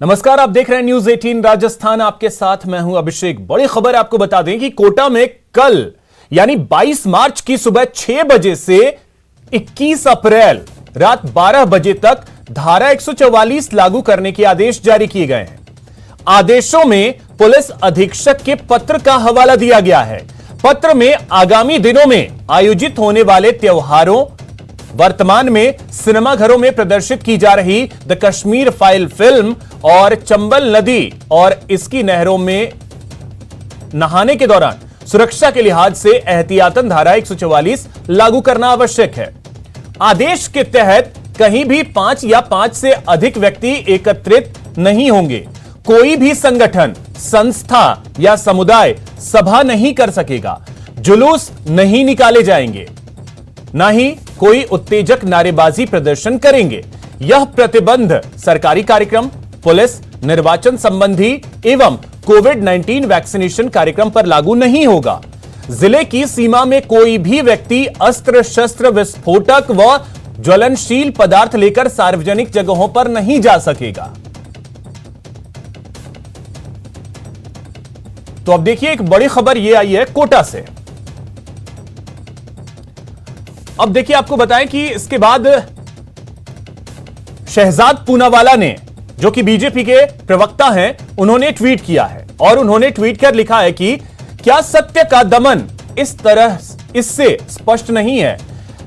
नमस्कार, आप देख रहे हैं न्यूज 18 राजस्थान। आपके साथ मैं हूं अभिषेक। बड़ी खबर आपको बता दें कि कोटा में कल यानी 22 मार्च की सुबह 6 बजे से 21 अप्रैल रात 12 बजे तक धारा 144 लागू करने के आदेश जारी किए गए हैं। आदेशों में पुलिस अधीक्षक के पत्र का हवाला दिया गया है। पत्र में आगामी दिनों में आयोजित होने वाले त्योहारों, वर्तमान में सिनेमाघरों में प्रदर्शित की जा रही द कश्मीर फाइल फिल्म और चंबल नदी और इसकी नहरों में नहाने के दौरान सुरक्षा के लिहाज से एहतियातन धारा 144 लागू करना आवश्यक है। आदेश के तहत कहीं भी 5 या 5 से अधिक व्यक्ति एकत्रित नहीं होंगे। कोई भी संगठन, संस्था या समुदाय सभा नहीं कर सकेगा। जुलूस नहीं निकाले जाएंगे, ना ही कोई उत्तेजक नारेबाजी प्रदर्शन करेंगे। यह प्रतिबंध सरकारी कार्यक्रम, पुलिस, निर्वाचन संबंधी एवं कोविड-19 वैक्सीनेशन कार्यक्रम पर लागू नहीं होगा। जिले की सीमा में कोई भी व्यक्ति अस्त्र शस्त्र, विस्फोटक व ज्वलनशील पदार्थ लेकर सार्वजनिक जगहों पर नहीं जा सकेगा। तो अब देखिए, एक बड़ी खबर यह आई है कोटा से। अब देखिए, आपको बताएं कि इसके बाद शहजाद पूनावाला ने, जो कि बीजेपी के प्रवक्ता हैं, उन्होंने ट्वीट किया है और उन्होंने ट्वीट कर लिखा है कि क्या सत्य का दमन इस तरह इससे स्पष्ट नहीं है?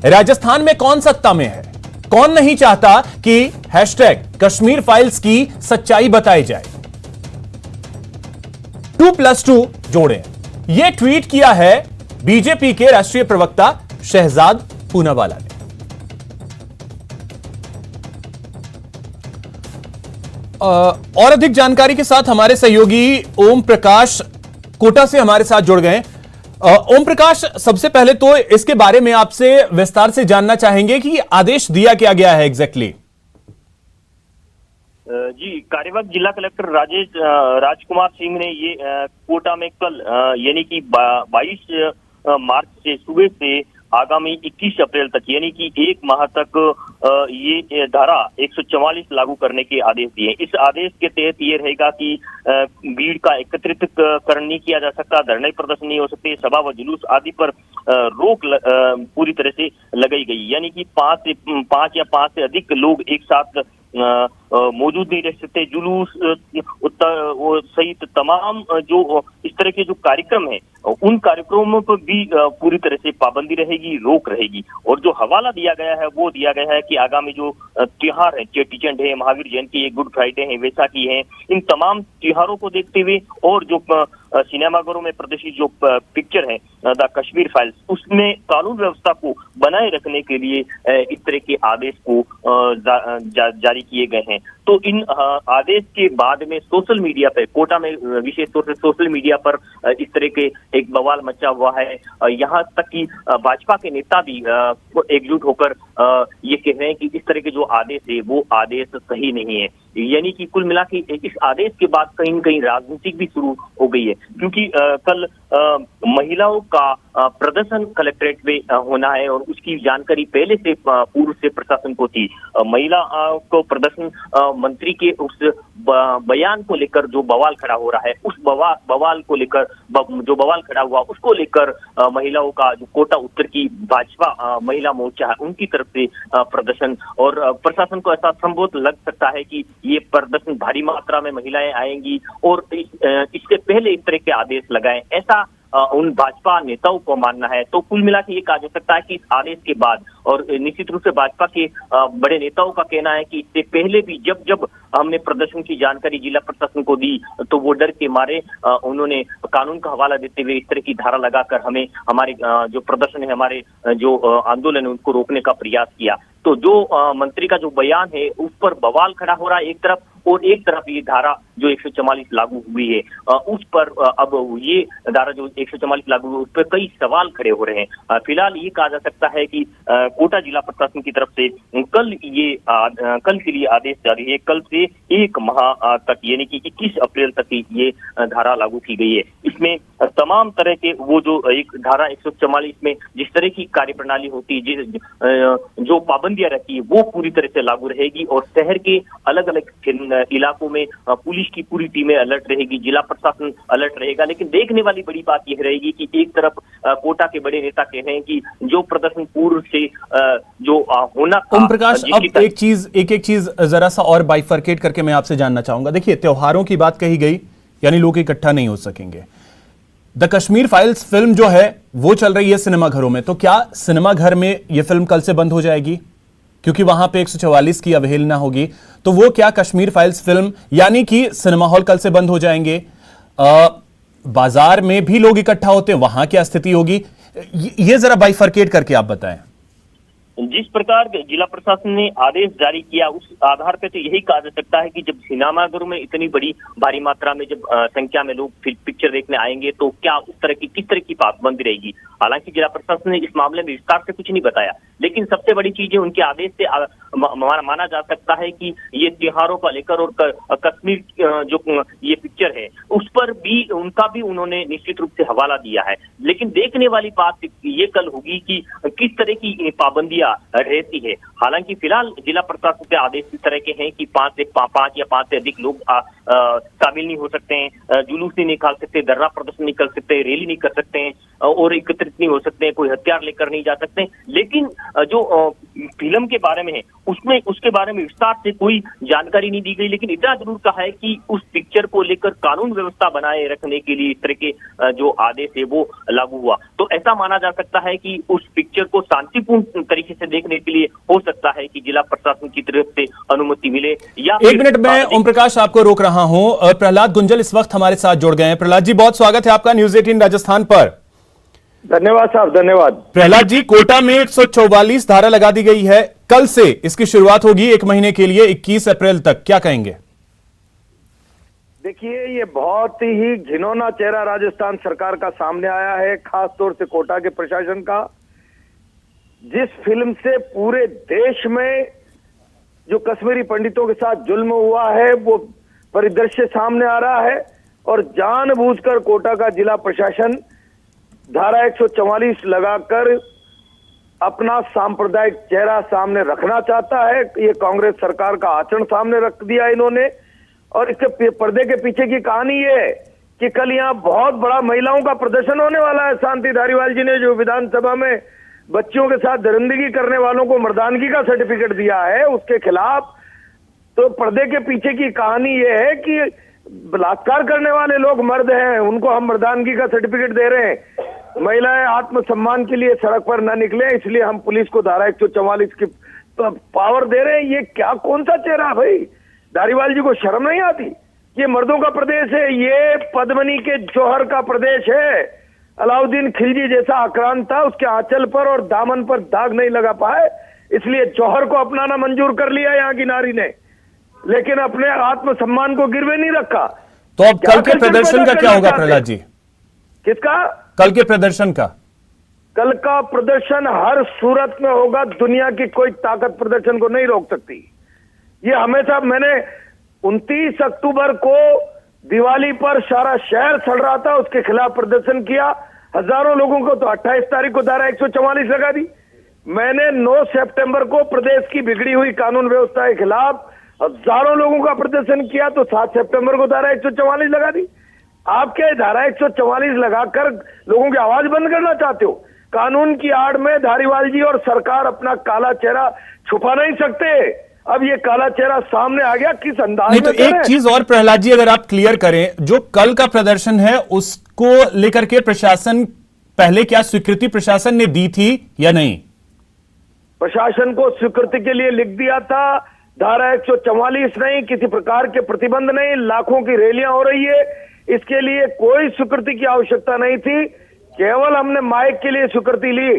राजस्थान में कौन सत्ता में है? कौन नहीं चाहता कि हैशटैग कश्मीर फाइल्स की सच्चाई बताई जाए? 2+2 जोड़ें। यह ट्वीट किया है बीजेपी के राष्ट्रीय प्रवक्ता शहजाद पूनावाला ने। और अधिक जानकारी के साथ हमारे सहयोगी ओम प्रकाश कोटा से हमारे साथ जुड़ गए। ओम प्रकाश, सबसे पहले तो इसके बारे में आपसे विस्तार से जानना चाहेंगे कि आदेश दिया क्या गया है एग्जैक्टली। जी, कार्यवाहक जिला कलेक्टर राजकुमार सिंह ने ये कोटा में कल यानी कि 22 मार्च से सुबह से आगामी 21 अप्रैल तक यानी कि 1 माह तक ये धारा 144 लागू करने के आदेश दिए। इस आदेश के तहत ये रहेगा कि भीड़ का एकत्रित करण नहीं किया जा सकता, धरने प्रदर्शन नहीं हो सकते, सभा व जुलूस आदि पर रोक पूरी तरह से लगाई गई। यानी कि 5 या 5 से अधिक लोग एक साथ मौजूद नहीं रह सकते। जुलूस सहित तमाम जो इस तरह के जो कार्यक्रम है, उन कार्यक्रमों पर भी पूरी तरह से पाबंदी रहेगी, रोक रहेगी। और जो हवाला दिया गया है वो दिया गया है कि आगामी जो त्योहार है, चेटी चंड है, महावीर जयंती है, गुड फ्राइडे है, वैसाखी है, इन तमाम त्योहारों को देखते हुए और जो सिनेमाघरों में प्रदर्शित जो पिक्चर है द कश्मीर फाइल्स, उसमें कानून व्यवस्था को बनाए रखने के लिए इस तरह के आदेश को जारी किए गए हैं। तो इन आदेश के बाद में सोशल मीडिया पर, कोटा में विशेष तौर से सोशल मीडिया पर इस तरह के एक बवाल मचा हुआ है। यहाँ तक कि भाजपा के नेता भी एकजुट होकर ये कह रहे हैं कि इस तरह के जो आदेश है वो आदेश सही नहीं है। यानी कि कुल मिला के इस आदेश के बाद कहीं न कहीं राजनीति भी शुरू हो गई है, क्योंकि कल महिलाओं का प्रदर्शन कलेक्ट्रेट में होना है और उसकी जानकारी पहले से पूर्व से प्रशासन को थी। महिला को प्रदर्शन मंत्री के उस बयान को लेकर जो बवाल खड़ा हो रहा है, उस बवाल को लेकर जो बवाल खड़ा हुआ उसको लेकर महिलाओं का जो कोटा उत्तर की भाजपा महिला मोर्चा है, उनकी तरफ से प्रदर्शन, और प्रशासन को ऐसा संभव लग सकता है कि ये प्रदर्शन भारी मात्रा में महिलाएं आएंगी और इससे पहले इस तरह के आदेश लगाए, ऐसा उन भाजपा नेताओं को मानना है। तो कुल मिला के ये कहा जा सकता है कि इस आदेश के बाद, और निश्चित रूप से भाजपा के बड़े नेताओं का कहना है कि इससे पहले भी जब हमने प्रदर्शन की जानकारी जिला प्रशासन को दी तो वो डर के मारे उन्होंने कानून का हवाला देते हुए इस तरह की धारा लगाकर हमें हमारे जो प्रदर्शन है, हमारे जो आंदोलन है, उनको रोकने का प्रयास किया। तो जो मंत्री का जो बयान है उस पर बवाल खड़ा हो रहा है एक तरफ, और एक तरफ ये धारा जो 144 लागू हुई है उस पर अब ये धारा जो 144 लागू हुई उस पर कई सवाल खड़े हो रहे हैं। फिलहाल ये कहा जा सकता है कि कोटा जिला प्रशासन की तरफ से कल के लिए आदेश जारी है। कल से 1 माह तक यानी कि 21 अप्रैल तक ये धारा लागू की गई है। इसमें तमाम तरह के वो जो एक धारा 144 में जिस तरह की कार्यप्रणाली होती है, जो पाबंदियां रहती है, वो पूरी तरह से लागू रहेगी और शहर के अलग अलग इलाकों में पुलिस की पूरी टीमें अलर्ट रहेगी, जिला प्रशासन अलर्ट रहेगा। लेकिन देखने वाली बड़ी बात यह रहेगी कि एक तरफ कोटा के बड़े नेता कह रहे हैं कि जो प्रदर्शन पूर्व से जो होना था। ओम प्रकाश, अब एक चीज जरा सा और बाइफरकेट करके मैं आपसे जानना चाहूंगा। देखिए, त्योहारों की बात कही गई, यानी लोग इकट्ठा नहीं हो सकेंगे। द कश्मीर फाइल्स फिल्म जो है वो चल रही है सिनेमाघरों में, तो क्या सिनेमाघर में यह फिल्म कल से बंद हो जाएगी? क्योंकि वहां पे 144 की अवहेलना होगी, तो वो क्या कश्मीर फाइल्स फिल्म यानी कि सिनेमा हॉल कल से बंद हो जाएंगे? बाजार में भी लोग इकट्ठा होते हैं, वहां क्या स्थिति होगी? ये जरा बाइफरकेट करके आप बताएं। जिस प्रकार जिला प्रशासन ने आदेश जारी किया उस आधार पर तो यही कहा जा सकता है कि जब सिनेमाघरों में इतनी बड़ी भारी मात्रा में जब संख्या में लोग पिक्चर देखने आएंगे तो क्या उस तरह की किस तरह की पाबंदी रहेगी। हालांकि जिला प्रशासन ने इस मामले में विस्तार से कुछ नहीं बताया, लेकिन सबसे बड़ी चीज है उनके आदेश से माना जा सकता है कि ये त्योहारों को लेकर और कश्मीर जो ये पिक्चर है उस पर भी उनका भी उन्होंने निश्चित रूप से हवाला दिया है। लेकिन देखने वाली बात ये कल होगी कि किस तरह की पाबंदियां रहती है। हालांकि फिलहाल जिला प्रशासन के आदेश इस तरह के हैं कि 5 या 5 से अधिक लोग शामिल नहीं हो सकते हैं, जुलूस नहीं निकाल सकते, धरना प्रदर्शन नहीं कर सकते, रैली नहीं कर सकते हैं और एकत्रित नहीं हो सकते हैं, कोई हथियार लेकर नहीं जा सकते। लेकिन जो फिल्म के बारे में है उसमें उसके बारे में विस्तार से कोई जानकारी नहीं दी गई। लेकिन इतना जरूर कहा है कि उस पिक्चर को लेकर कानून व्यवस्था बनाए रखने के लिए इस तरह के जो आदेश है वो लागू हुआ। तो ऐसा माना जा सकता है कि उस पिक्चर को शांतिपूर्ण तरीके से देखने के लिए हो सकता है कि जिला प्रशासन की तरफ से अनुमति मिले। या एक मिनट में ओम प्रकाश आपको रोक रहा हूं। प्रहलाद गुंजल इस वक्त हमारे साथ जुड़ गए हैं। प्रहलाद जी, बहुत स्वागत है आपका न्यूज 18 राजस्थान पर। धन्यवाद साहब, धन्यवाद। प्रहलाद जी, कोटा में 144 धारा लगा दी गई है, कल से इसकी शुरुआत होगी 1 महीने के लिए 21 अप्रैल तक, क्या कहेंगे? देखिए, ये बहुत ही घिनौना चेहरा राजस्थान सरकार का सामने आया है, खास तौर से कोटा के प्रशासन का। जिस फिल्म से पूरे देश में जो कश्मीरी पंडितों के साथ जुल्म हुआ है वो परिदृश्य सामने आ रहा है और जानबूझकर कोटा का जिला प्रशासन धारा 144 लगाकर अपना सांप्रदायिक चेहरा सामने रखना चाहता है। ये कांग्रेस सरकार का आचरण सामने रख दिया इन्होंने। और इसके पर्दे के पीछे की कहानी ये है कि कल यहाँ बहुत बड़ा महिलाओं का प्रदर्शन होने वाला है। शांति धारीवाल जी ने जो विधानसभा में बच्चियों के साथ दरिंदगी करने वालों को मर्दानगी का सर्टिफिकेट दिया है उसके खिलाफ। तो पर्दे के पीछे की कहानी ये है कि बलात्कार करने वाले लोग मर्द हैं, उनको हम मर्दानगी का सर्टिफिकेट दे रहे हैं। महिलाएं आत्मसम्मान के लिए सड़क पर न निकले, इसलिए हम पुलिस को धारा 144 की पावर दे रहे हैं। ये क्या कौन सा चेहरा भाई? धारीवाल जी को शर्म नहीं आती? ये मर्दों का प्रदेश है, ये पद्मनी के जौहर का प्रदेश है। अलाउद्दीन खिलजी जैसा आक्रांत था, उसके आंचल पर और दामन पर दाग नहीं लगा पाए, इसलिए जौहर को अपनाना मंजूर कर लिया यहाँ की नारी ने, लेकिन अपने आत्मसम्मान को गिरवे नहीं रखा। तो अब कल के प्रदर्शन का क्या होगा प्रहलाद जी? किसका? कल के प्रदर्शन का? कल का प्रदर्शन हर सूरत में होगा। दुनिया की कोई ताकत प्रदर्शन को नहीं रोक सकती। ये हमेशा मैंने 29 अक्टूबर को दिवाली पर सारा शहर सड़ रहा था, उसके खिलाफ प्रदर्शन किया, हजारों लोगों को। तो 28 तारीख को धारा 144 लगा दी। मैंने 9 सितंबर को प्रदेश की बिगड़ी हुई कानून व्यवस्था के खिलाफ हजारों लोगों का प्रदर्शन किया, तो 7 सितंबर को धारा 144 लगा दी। आप क्या धारा 144 लगाकर लोगों की आवाज बंद करना चाहते हो? कानून की आड़ में धारीवाल जी और सरकार अपना काला चेहरा छुपा नहीं सकते। अब ये काला चेहरा सामने आ गया, किस अंदाज में? तो एक चीज और प्रहलाद जी, अगर आप क्लियर करें, जो कल का प्रदर्शन है उसको लेकर के प्रशासन पहले क्या स्वीकृति प्रशासन ने दी थी या नहीं? प्रशासन को स्वीकृति के लिए लिख दिया था, धारा 144 नहीं, किसी प्रकार के प्रतिबंध नहीं। लाखों की रैलियां हो रही है, इसके लिए कोई स्वीकृति की आवश्यकता नहीं थी। केवल हमने माइक के लिए स्वीकृति ली।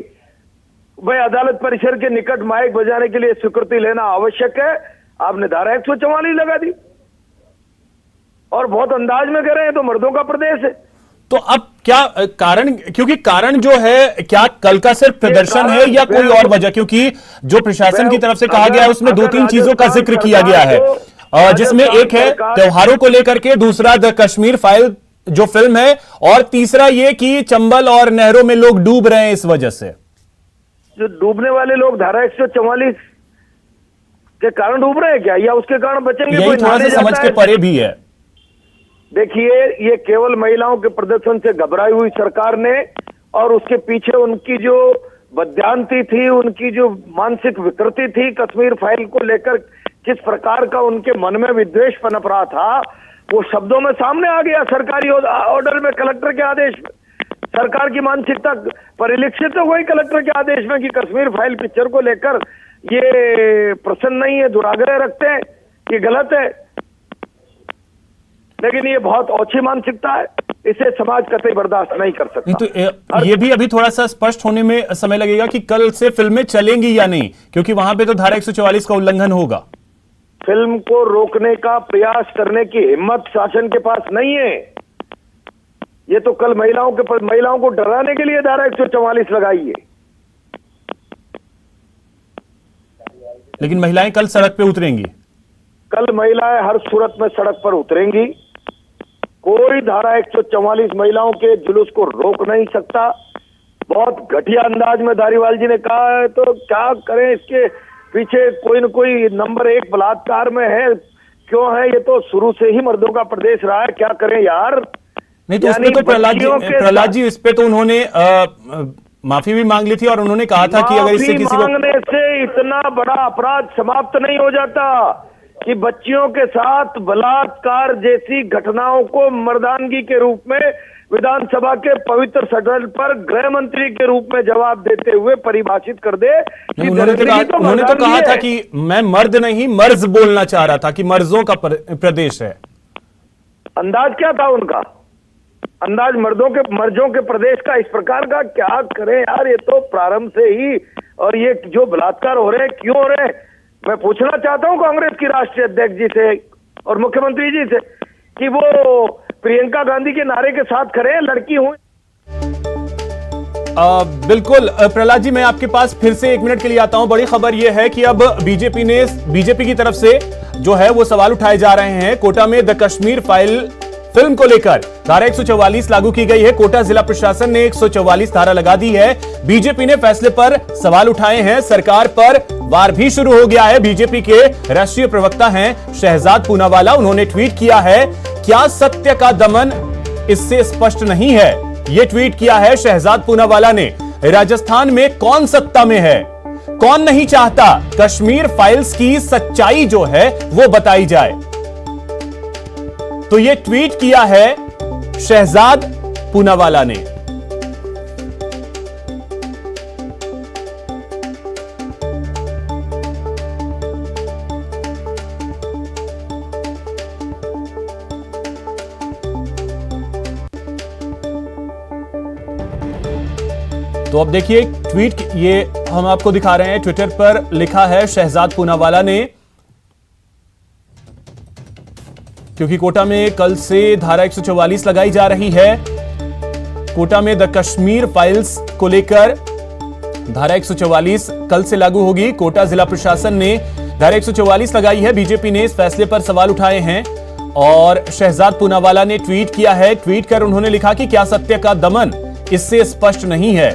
भाई, अदालत परिसर के निकट माइक बजाने के लिए स्वीकृति लेना आवश्यक है, आपने धारा 144 लगा दी और बहुत अंदाज में कर रहे हैं। तो मर्दों का प्रदेश है। तो अब क्या कारण, क्योंकि कारण जो है क्या कल का सिर्फ प्रदर्शन है या कोई और वजह? क्योंकि जो प्रशासन की तरफ से कहा गया है उसमें 2-3 चीजों का जिक्र किया गया है, जिसमें एक है त्योहारों को लेकर के, दूसरा द कश्मीर फाइल जो फिल्म है, और तीसरा ये कि चंबल और नहरों में लोग डूब रहे हैं इस वजह से। जो डूबने वाले लोग धारा 144 के कारण डूब रहे हैं क्या, या उसके कारण बचेंगे? यही कोई थोड़ा सा नहाने समझ जाता के है? परे भी है। देखिए, ये केवल महिलाओं के प्रदर्शन से घबराई हुई सरकार ने और उसके पीछे उनकी जो बद्यांती थी, उनकी जो मानसिक विकृति थी, कश्मीर फाइल को लेकर किस प्रकार का उनके मन में विद्वेष पनप रहा था, वो शब्दों में सामने आ गया। सरकारी ऑर्डर में, कलेक्टर के आदेश में सरकार की मानसिकता परिलक्षित हो गई कलेक्टर के आदेश में कि कश्मीर फाइल पिक्चर को लेकर ये प्रसन्न नहीं है, दुराग्रह रखते हैं, ये गलत है। लेकिन ये बहुत ओछी मानसिकता है, इसे समाज कतई बर्दाश्त नहीं कर सकता। नहीं तो ये भी अभी थोड़ा सा स्पष्ट होने में समय लगेगा कि कल से फिल्में चलेंगी या नहीं, क्योंकि वहां पे तो धारा 144 का उल्लंघन होगा। फिल्म को रोकने का प्रयास करने की हिम्मत शासन के पास नहीं है। ये तो कल महिलाओं को डराने के लिए धारा 144 लगाई है। लेकिन महिलाएं कल सड़क पे उतरेंगी। कल महिलाएं हर सूरत में सड़क पर उतरेंगी। कोई धारा 144 महिलाओं के जुलूस को रोक नहीं सकता। बहुत घटिया अंदाज में धारीवाल जी ने कहा है, तो क्या करें, इसके पीछे कोई न कोई नंबर 1 बलात्कार में है। क्यों है? ये तो शुरू से ही मर्दों का प्रदेश रहा है। क्या करें यार। नहीं तो उसमें तो प्रहलाद जी इस पे तो उन्होंने माफी भी मांग ली थी और उन्होंने कहा था कि अगर इससे किसी को मांगने से इतना बड़ा अपराध समाप्त नहीं हो जाता कि बच्चियों के साथ बलात्कार जैसी घटनाओं को मर्दानगी के रूप में विधानसभा के पवित्र सदन पर गृह मंत्री के रूप में जवाब देते हुए परिभाषित कर दे। उन्होंने तो कहा था कि मैं मर्द नहीं मर्ज बोलना चाह रहा था कि मर्जों का प्रदेश है। अंदाज क्या था उनका? अंदाज मर्जों के प्रदेश का इस प्रकार का। क्या करें यार, ये तो प्रारंभ से ही। और ये जो बलात्कार हो रहे हैं, क्यों हो रहे हैं? मैं पूछना चाहता हूं कांग्रेस की राष्ट्रीय अध्यक्ष जी से और मुख्यमंत्री जी से कि वो प्रियंका गांधी के नारे के साथ खड़े हैं, लड़की हुई। बिल्कुल प्रहलाद जी, मैं आपके पास फिर से 1 मिनट के लिए आता हूं। बड़ी खबर यह है कि अब बीजेपी की तरफ से जो है वो सवाल उठाए जा रहे हैं। कोटा में द कश्मीर फाइल फिल्म को लेकर धारा 144 लागू की गई है। कोटा जिला प्रशासन ने 144 धारा लगा दी है। बीजेपी ने फैसले पर सवाल उठाए हैं। सरकार पर वार भी शुरू हो गया है। बीजेपी के राष्ट्रीय प्रवक्ता हैं शहजाद पूनावाला, उन्होंने ट्वीट किया है, क्या सत्य का दमन इससे स्पष्ट नहीं है? यह ट्वीट किया है शहजाद पूनावाला ने। राजस्थान में कौन सत्ता में है? कौन नहीं चाहता कश्मीर फाइल्स की सच्चाई जो है वो बताई जाए? तो यह ट्वीट किया है शहजाद पूनावाला ने। तो अब देखिए ट्वीट, ये हम आपको दिखा रहे हैं, ट्विटर पर लिखा है शहजाद पूनावाला ने, क्योंकि कोटा में कल से धारा 144 लगाई जा रही है। कोटा में द कश्मीर फाइल्स को लेकर धारा 144 कल से लागू होगी। कोटा जिला प्रशासन ने धारा 144 लगाई है। बीजेपी ने इस फैसले पर सवाल उठाए हैं और शहजाद पूनावाला ने ट्वीट किया है। ट्वीट कर उन्होंने लिखा कि क्या सत्य का दमन इससे स्पष्ट नहीं है?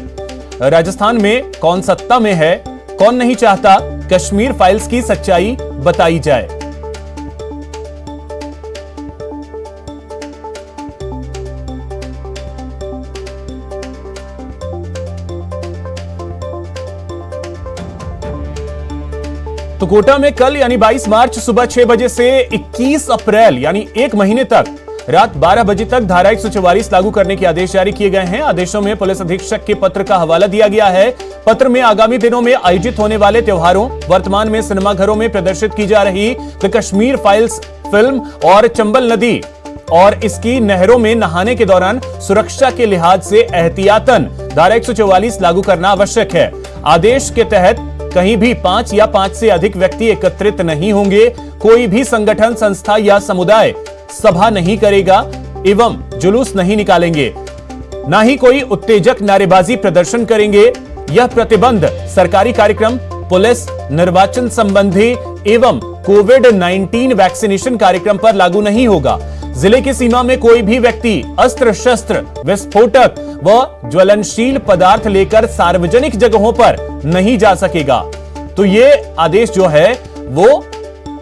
राजस्थान में कौन सत्ता में है? कौन नहीं चाहता कश्मीर फाइल्स की सच्चाई बताई जाए? तो कोटा में कल यानी 22 मार्च सुबह 6 बजे से 21 अप्रैल यानी 1 महीने तक रात 12 बजे तक धारा 144 लागू करने के आदेश जारी किए गए हैं। आदेशों में पुलिस अधीक्षक के पत्र का हवाला दिया गया है। पत्र में आगामी दिनों में आयोजित होने वाले त्योहारों, वर्तमान में सिनेमाघरों में प्रदर्शित की जा रही द कश्मीर फाइल्स फिल्म और चंबल नदी और इसकी नहरों में नहाने के दौरान सुरक्षा के लिहाज से एहतियातन धारा 144 लागू करना आवश्यक है। आदेश के तहत कहीं भी 5 या 5 से अधिक व्यक्ति एकत्रित नहीं होंगे। कोई भी संगठन, संस्था या समुदाय सभा नहीं करेगा एवं जुलूस नहीं निकालेंगे। ना ही कोई उत्तेजक नारेबाजी प्रदर्शन करेंगे। यह प्रतिबंध सरकारी कार्यक्रम, पुलिस, निर्वाचन संबंधी एवं कोविड-19 वैक्सीनेशन कार्यक्रम पर लागू नहीं होगा। जिले की सीमा में कोई भी व्यक्ति अस्त्र शस्त्र, विस्फोटक व ज्वलनशील पदार्थ लेकर सार्वजनिक जगहों पर नहीं जा सकेगा। तो ये आदेश जो है वो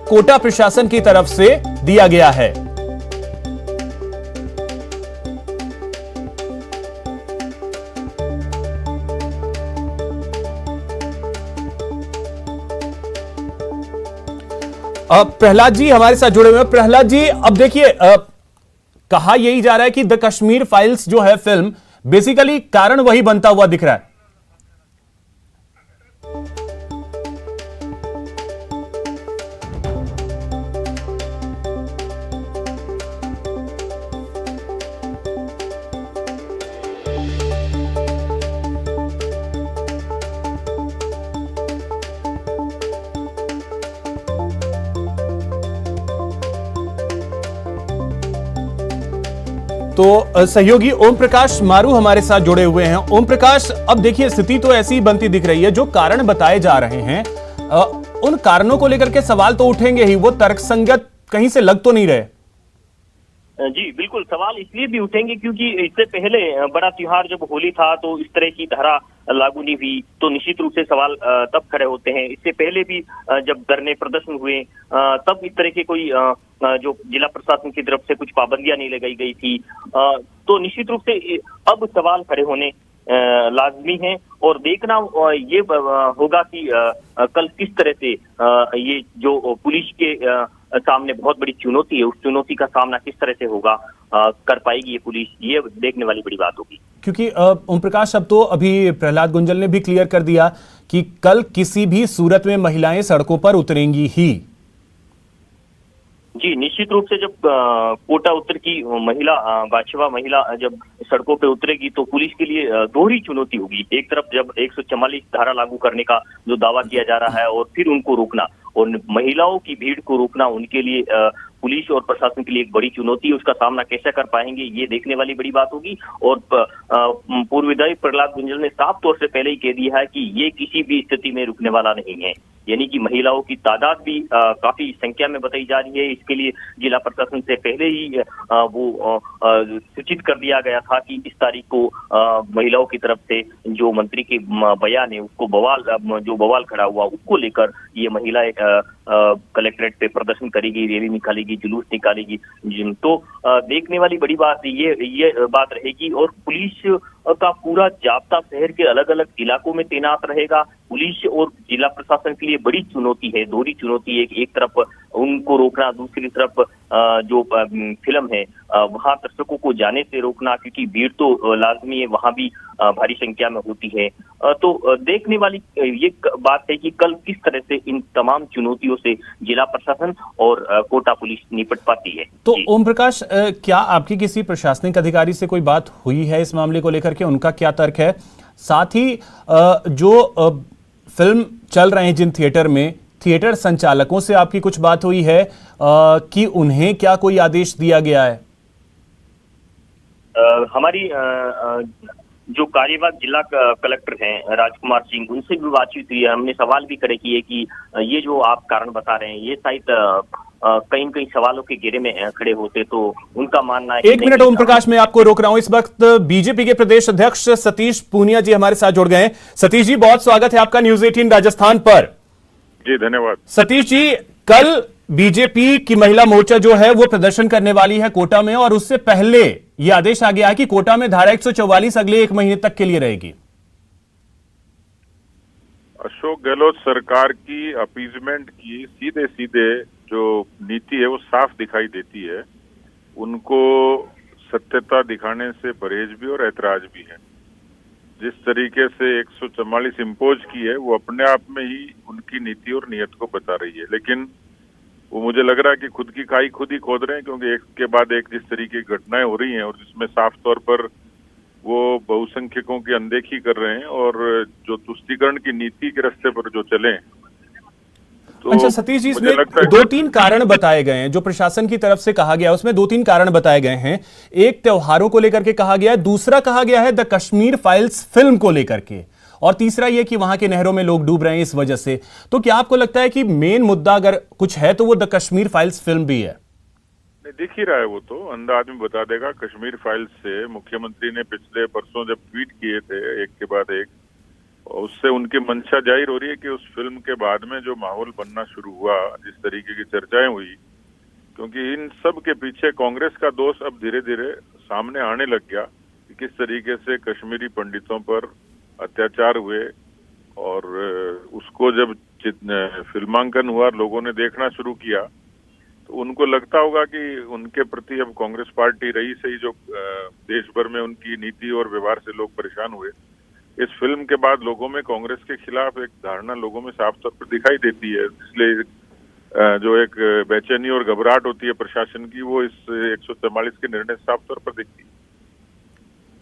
कोटा प्रशासन की तरफ से दिया गया है। प्रहलाद जी हमारे साथ जुड़े हुए हैं। प्रहलाद जी, अब देखिए, कहा यही जा रहा है कि द कश्मीर फाइल्स जो है फिल्म, बेसिकली कारण वही बनता हुआ दिख रहा है। तो सहयोगी ओम प्रकाश मारू हमारे साथ जुड़े हुए हैं। ओम प्रकाश, अब देखिए स्थिति तो ऐसी बनती दिख रही है, जो कारण बताए जा रहे हैं उन कारणों को लेकर के सवाल तो उठेंगे ही, वो तर्कसंगत कहीं से लग तो नहीं रहे। जी बिल्कुल, सवाल इसलिए भी उठेंगे क्योंकि इससे पहले बड़ा त्योहार जब होली था तो इस तरह की धारा लागू नहीं हुई, तो निश्चित रूप से सवाल तब खड़े होते हैं। इससे पहले भी जब धरने प्रदर्शन हुए तब इस तरह के कोई जो जिला प्रशासन की तरफ से कुछ पाबंदियां नहीं लगाई गई थी, तो निश्चित रूप से अब सवाल खड़े होने लाजमी है और देखना ये होगा कि कल किस तरह से ये जो पुलिस के सामने बहुत बड़ी चुनौती है, उस चुनौती का सामना किस तरह से होगा, कर पाएगी ये पुलिस, ये देखने वाली बड़ी बात होगी। क्योंकि ओम प्रकाश, अब तो अभी प्रहलाद गुंजल ने भी क्लियर कर दिया कि कल किसी भी सूरत में महिलाएं सड़कों पर उतरेंगी ही। जी निश्चित रूप से जब कोटा उत्तर की महिला बाछवा महिला जब सड़कों पे उतरेगी तो पुलिस के लिए दोहरी चुनौती होगी। एक तरफ जब 144 धारा लागू करने का जो दावा किया जा रहा है और फिर उनको रोकना, और महिलाओं की भीड़ को रोकना उनके लिए पुलिस और प्रशासन के लिए एक बड़ी चुनौती है। उसका सामना कैसे कर पाएंगे ये देखने वाली बड़ी बात होगी। और पूर्व विधायक प्रहलाद गुंजल ने साफ तौर से पहले ही कह दिया है कि ये किसी भी स्थिति में रुकने वाला नहीं है, यानी कि महिलाओं की तादाद भी काफी संख्या में बताई जा रही है। इसके लिए जिला प्रशासन से पहले ही वो सूचित कर दिया गया था कि इस तारीख को महिलाओं की तरफ से जो मंत्री के बयान है उसको बवाल खड़ा हुआ, उसको लेकर ये महिलाएं कलेक्ट्रेट पे प्रदर्शन करेगी, रैली निकालेगी, जुलूस निकालेगी। तो देखने वाली बड़ी बात ये बात रहेगी। और पुलिस का पूरा जाब्ता शहर के अलग अलग इलाकों में तैनात रहेगा। पुलिस और जिला प्रशासन के लिए बड़ी चुनौती है, दोहरी चुनौती है। एक तरफ उनको रोकना, दूसरी तरफ जो फिल्म है वहां दर्शकों को जाने से रोकना, क्योंकि भीड़ तो लाजमी है, वहां भी भारी संख्या में होती है। तो देखने वाली ये बात है कि कल किस तरह से इन तमाम चुनौतियों से जिला प्रशासन और कोटा पुलिस निपट पाती है। तो ओम प्रकाश, क्या आपकी किसी प्रशासनिक अधिकारी से कोई बात हुई है इस मामले को लेकर के, उनका क्या तर्क है? साथ ही जो फिल्म चल रहे हैं जिन थिएटर में, थिएटर संचालकों से आपकी कुछ बात हुई है कि उन्हें क्या कोई आदेश दिया गया है? हमारी जो कार्यवाहक जिला कलेक्टर हैं राजकुमार सिंह, उनसे भी बातचीत हुई है। हमने सवाल भी खड़े किए कि ये जो आप कारण बता रहे हैं ये शायद कई सवालों के घेरे में खड़े होते, तो उनका मानना है। एक मिनट ओम प्रकाश, मैं आपको रोक रहा हूं। इस वक्त बीजेपी के प्रदेश अध्यक्ष सतीश पूनिया जी हमारे साथ जुड़ गए हैं। सतीश जी, बहुत स्वागत है आपका न्यूज 18 राजस्थान पर। जी धन्यवाद। सतीश जी, कल बीजेपी की महिला मोर्चा जो है वो प्रदर्शन करने वाली है कोटा में, और उससे पहले यह आदेश आ गया है कि कोटा में धारा 144 अगले 1 महीने तक के लिए रहेगी। अशोक गहलोत सरकार की अपीजमेंट की सीधे सीधे जो नीति है वो साफ दिखाई देती है। उनको सत्यता दिखाने से परहेज भी और ऐतराज भी है। जिस तरीके से 144 इम्पोज की है वो अपने आप में ही उनकी नीति और नीयत को बता रही है, लेकिन वो मुझे लग रहा है कि खुद की खाई खुद ही खोद रहे हैं, क्योंकि एक के बाद एक जिस तरीके की घटनाएं हो रही हैं और जिसमें साफ तौर पर वो बहुसंख्यकों की अनदेखी कर रहे हैं और जो तुष्टीकरण की नीति के रास्ते पर जो चले। तो अच्छा सतीश जी, इसमें 2-3 कारण बताए गए हैं जो प्रशासन की तरफ से कहा गया, उसमें 2-3 कारण बताए गए हैं। एक त्योहारों को लेकर के कहा गया है, दूसरा कहा गया है द कश्मीर फाइल्स फिल्म को लेकर के, और तीसरा यह कि वहां के नहरों में लोग डूब रहे हैं इस वजह से। तो क्या आपको लगता है कि मेन मुद्दा अगर कुछ है तो वो द कश्मीर फाइल्स फिल्म भी है? दिख ही रहा है, वो तो अंधा आदमी बता देगा। कश्मीर फाइल्स से मुख्यमंत्री ने पिछले परसों जब ट्वीट किए थे एक के बाद एक, उससे उनकी मंशा जाहिर हो रही है कि उस फिल्म के बाद में जो माहौल बनना शुरू हुआ, जिस तरीके की चर्चाएं हुई, क्योंकि इन सब के पीछे कांग्रेस का दोष अब धीरे धीरे सामने आने लग गया कि किस तरीके से कश्मीरी पंडितों पर अत्याचार हुए, और उसको जब फिल्मांकन हुआ, लोगों ने देखना शुरू किया, तो उनको लगता होगा कि उनके प्रति अब कांग्रेस पार्टी रही से ही जो देश भर में उनकी नीति और व्यवहार से लोग परेशान हुए, इस फिल्म के बाद लोगों में कांग्रेस के खिलाफ एक धारणा लोगों में साफ तौर पर दिखाई देती है। इसलिए जो एक बेचैनी और घबराहट होती है प्रशासन की, वो इस 144 के निर्णय साफ तौर पर दिखती है।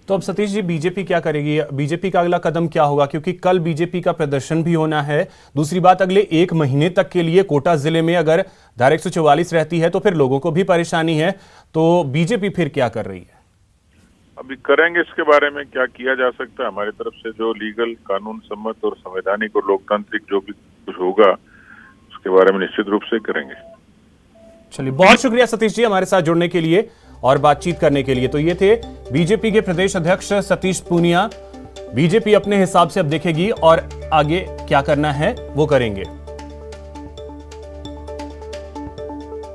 तो अब सतीश जी, बीजेपी क्या करेगी? बीजेपी का अगला कदम क्या होगा? क्योंकि कल बीजेपी का प्रदर्शन भी होना है। दूसरी बात, अगले 1 महीने तक के लिए कोटा जिले में अगर धारा 144 रहती है तो फिर लोगों को भी परेशानी है। तो बीजेपी फिर क्या कर रही है? अभी करेंगे इसके बारे में क्या किया जा सकता है। हमारी तरफ से जो लीगल, कानून सम्मत और संवैधानिक और लोकतांत्रिक जो भी कुछ होगा उसके बारे में निश्चित रूप से करेंगे। चलिए, बहुत शुक्रिया सतीश जी हमारे साथ जुड़ने के लिए और बातचीत करने के लिए। तो ये थे बीजेपी के प्रदेश अध्यक्ष सतीश पूनिया। बीजेपी अपने हिसाब से अब देखेगी और आगे क्या करना है वो करेंगे।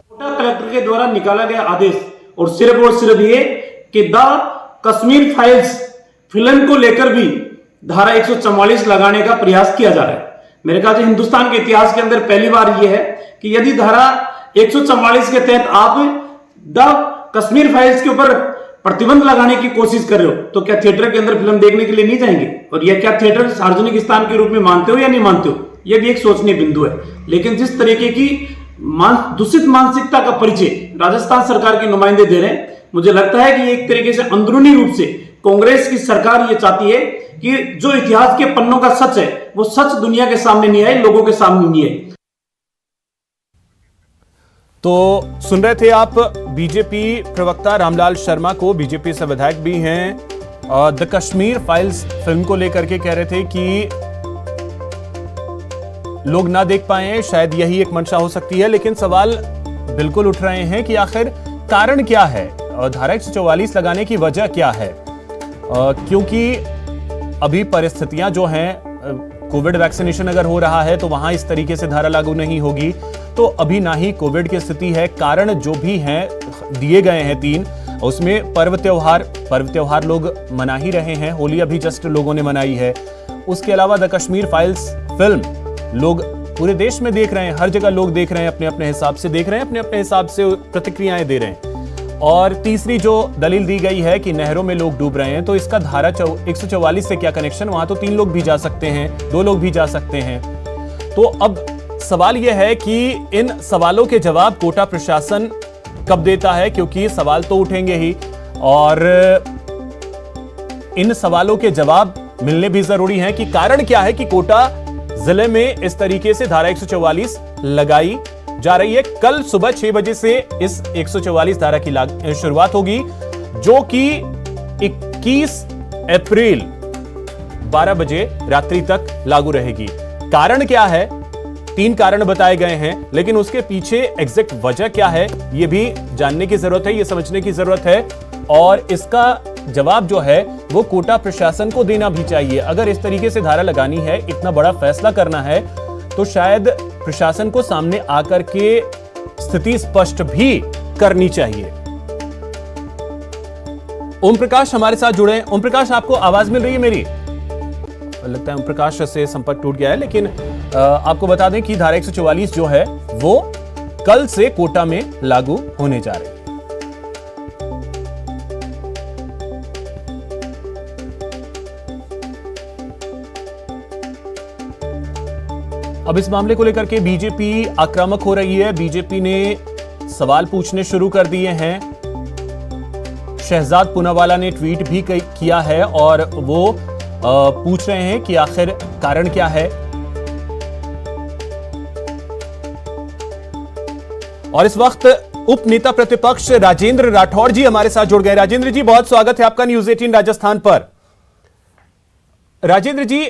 कोटा कलेक्टर के द्वारा निकाला गया आदेश और सिर्फ ये कि द कश्मीर फाइल्स फिल्म को लेकर भी धारा 144 लगाने का प्रयास किया जा रहा है। मेरे ख्याल से हिंदुस्तान के इतिहास के अंदर पहली बार यह है कि यदि धारा 144 के तहत आप द कश्मीर फाइल्स के ऊपर प्रतिबंध लगाने की कोशिश कर रहे हो, तो क्या थिएटर के अंदर फिल्म देखने के लिए नहीं जाएंगे? और यह क्या थिएटर सार्वजनिक स्थान के रूप में मानते हो या नहीं मानते हो, यह भी एक सोचनीय बिंदु है। लेकिन जिस तरीके की दूषित मानसिकता का परिचय राजस्थान सरकार के नुमाइंदे दे रहे हैं, मुझे लगता है कि एक तरीके से अंदरूनी रूप से कांग्रेस की सरकार ये चाहती है कि जो इतिहास के पन्नों का सच है वो सच दुनिया के सामने नहीं आए, लोगों के सामने नहीं आए। तो सुन रहे थे आप बीजेपी प्रवक्ता रामलाल शर्मा को। बीजेपी से विधायक भी हैं। द कश्मीर फाइल्स फिल्म को लेकर के कह रहे थे कि लोग ना देख पाए, शायद यही एक मंशा हो सकती है। लेकिन सवाल बिल्कुल उठ रहे हैं कि आखिर कारण क्या है, धारा 144 लगाने की वजह क्या है? क्योंकि अभी परिस्थितियां जो हैं, कोविड वैक्सीनेशन अगर हो रहा है तो वहां इस तरीके से धारा लागू नहीं होगी। तो अभी ना ही कोविड की स्थिति है। कारण जो भी हैं दिए गए हैं 3, उसमें पर्व त्योहार लोग मना ही रहे हैं। होली अभी जस्ट लोगों ने मनाई है। उसके अलावा द कश्मीर फाइल्स फिल्म लोग पूरे देश में देख रहे हैं, हर जगह लोग देख रहे हैं, अपने अपने हिसाब से देख रहे हैं, अपने अपने हिसाब से प्रतिक्रियाएं दे रहे हैं। और तीसरी जो दलील दी गई है कि नहरों में लोग डूब रहे हैं, तो इसका धारा 144 से क्या कनेक्शन? वहां तो 3 लोग भी जा सकते हैं, 2 लोग भी जा सकते हैं। तो अब सवाल यह है कि इन सवालों के जवाब कोटा प्रशासन कब देता है, क्योंकि सवाल तो उठेंगे ही और इन सवालों के जवाब मिलने भी जरूरी हैं कि कारण क्या है कि कोटा जिले में इस तरीके से धारा 144 लगाई जा रही है। कल सुबह 6 बजे से इस 144 धारा की शुरुआत होगी, जो कि 21 अप्रैल 12 बजे रात्रि तक लागू रहेगी। कारण क्या है? 3 कारण बताए गए हैं, लेकिन उसके पीछे एग्जैक्ट वजह क्या है यह भी जानने की जरूरत है, यह समझने की जरूरत है। और इसका जवाब जो है वो कोटा प्रशासन को देना भी चाहिए। अगर इस तरीके से धारा लगानी है, इतना बड़ा फैसला करना है, तो शायद प्रशासन को सामने आकर के स्थिति स्पष्ट भी करनी चाहिए। ओम प्रकाश हमारे साथ जुड़े हैं। ओम प्रकाश, आपको आवाज मिल रही है मेरी? लगता है ओम प्रकाश से संपर्क टूट गया है, लेकिन आपको बता दें कि धारा 144 जो है वो कल से कोटा में लागू होने जा रही है। अब इस मामले को लेकर के बीजेपी आक्रामक हो रही है। बीजेपी ने सवाल पूछने शुरू कर दिए हैं। शहजाद पूनावाला ने ट्वीट भी किया है और वो पूछ रहे हैं कि आखिर कारण क्या है। और इस वक्त उप नेता प्रतिपक्ष राजेंद्र राठौड़ जी हमारे साथ जुड़ गए। राजेंद्र जी, बहुत स्वागत है आपका न्यूज 18 राजस्थान पर। राजेंद्र जी,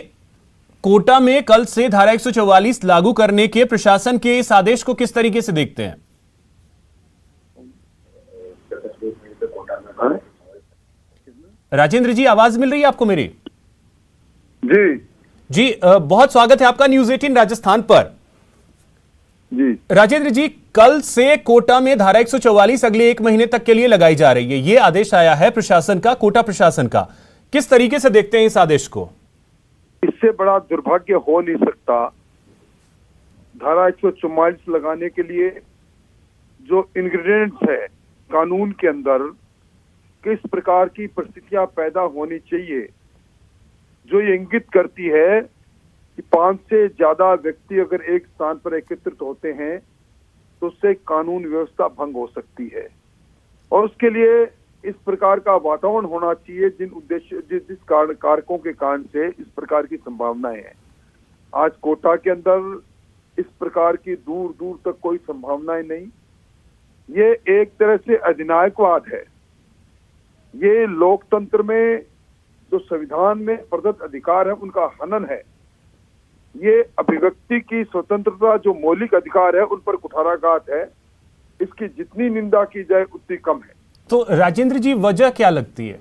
कोटा में कल से धारा 144 लागू करने के प्रशासन के इस आदेश को किस तरीके से देखते हैं? राजेंद्र जी, आवाज मिल रही है आपको मेरी? जी जी बहुत स्वागत है आपका न्यूज 18 राजस्थान पर। जी राजेंद्र जी, कल से कोटा में धारा 144 अगले 1 महीने तक के लिए लगाई जा रही है। ये आदेश आया है प्रशासन का, कोटा प्रशासन का। किस तरीके से देखते हैं इस आदेश को? इससे बड़ा दुर्भाग्य हो नहीं सकता। धारा 144 लगाने के लिए जो इंग्रेडिएंट्स है कानून के अंदर, किस प्रकार की परिस्थितियां पैदा होनी चाहिए, जो ये इंगित करती है कि 5 से ज्यादा व्यक्ति अगर एक स्थान पर एकत्रित होते हैं तो उससे कानून व्यवस्था भंग हो सकती है। और उसके लिए इस प्रकार का वातावरण होना चाहिए जिन उद्देश्य जिस कारकों के कारण से इस प्रकार की संभावनाएं हैं। आज कोटा के अंदर इस प्रकार की दूर दूर तक कोई संभावनाएं नहीं। ये एक तरह से अधिनायकवाद है। ये लोकतंत्र में जो संविधान में प्रदत्त अधिकार है उनका हनन है। ये अभिव्यक्ति की स्वतंत्रता जो मौलिक अधिकार है उन पर कुठाराघात है। इसकी जितनी निंदा की जाए उतनी कम है। तो राजेंद्र जी, वजह क्या लगती है?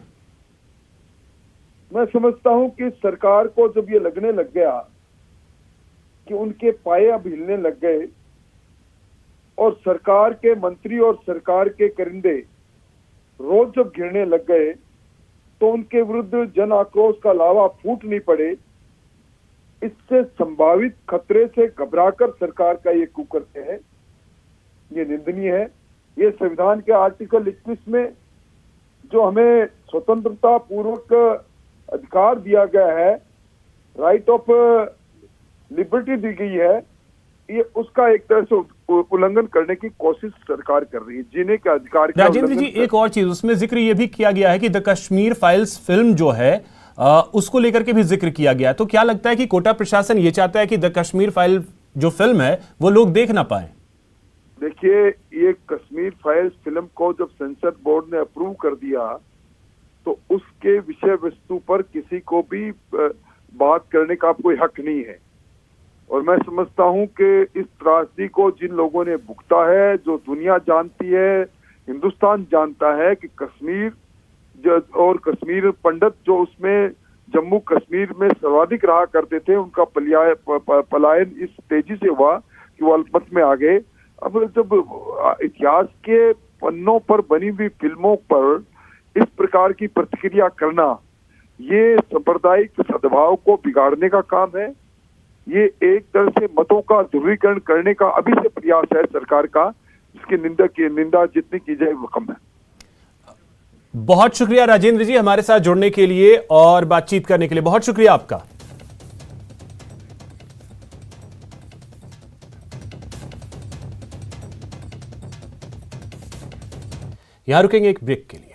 मैं समझता हूं कि सरकार को जब ये लगने लग गया कि उनके पाए अब हिलने लग गए और सरकार के मंत्री और सरकार के करिंदे रोज जब गिरने लग गए तो उनके विरुद्ध जन आक्रोश का लावा फूट नहीं पड़े। इससे संभावित खतरे से घबराकर सरकार का ये कुकर्त्य है, ये निंदनीय है। ये संविधान के आर्टिकल 21 में जो हमें स्वतंत्रता पूर्वक अधिकार दिया गया है, राइट ऑफ लिबर्टी दी गई है, ये उसका एक तरह से उल्लंघन करने की कोशिश सरकार कर रही है। जीने के अधिकार का राजेंद्र जी, एक और चीज उसमें जिक्र यह भी किया गया है कि द कश्मीर फाइल्स फिल्म जो है उसको लेकर के भी जिक्र किया गया। तो क्या लगता है कि कोटा प्रशासन ये चाहता है कि द कश्मीर फाइल जो फिल्म है वो लोग देख ना पाए? देखिए, ये कश्मीर फाइल्स फिल्म को जब सेंसर बोर्ड ने अप्रूव कर दिया तो उसके विषय वस्तु पर किसी को भी बात करने का कोई हक नहीं है। और मैं समझता हूं कि इस त्रासदी को जिन लोगों ने भुगता है, जो दुनिया जानती है, हिंदुस्तान जानता है कि कश्मीर और कश्मीर पंडित जो उसमें जम्मू कश्मीर में सर्वाधिक रहा करते थे, उनका पलायन इस तेजी से हुआ कि वो अल्पमत में आ गए। अब जब इतिहास के पन्नों पर बनी हुई फिल्मों पर इस प्रकार की प्रतिक्रिया करना, ये सांप्रदायिक सद्भाव को बिगाड़ने का काम है। ये एक तरह से मतों का ध्रुवीकरण करने का अभी से प्रयास है सरकार का, जिसकी निंदा जितनी की जाए वो कम है। बहुत शुक्रिया राजेंद्र जी, हमारे साथ जुड़ने के लिए और बातचीत करने के लिए बहुत शुक्रिया आपका। यहां रुकेंगे एक ब्रेक के लिए।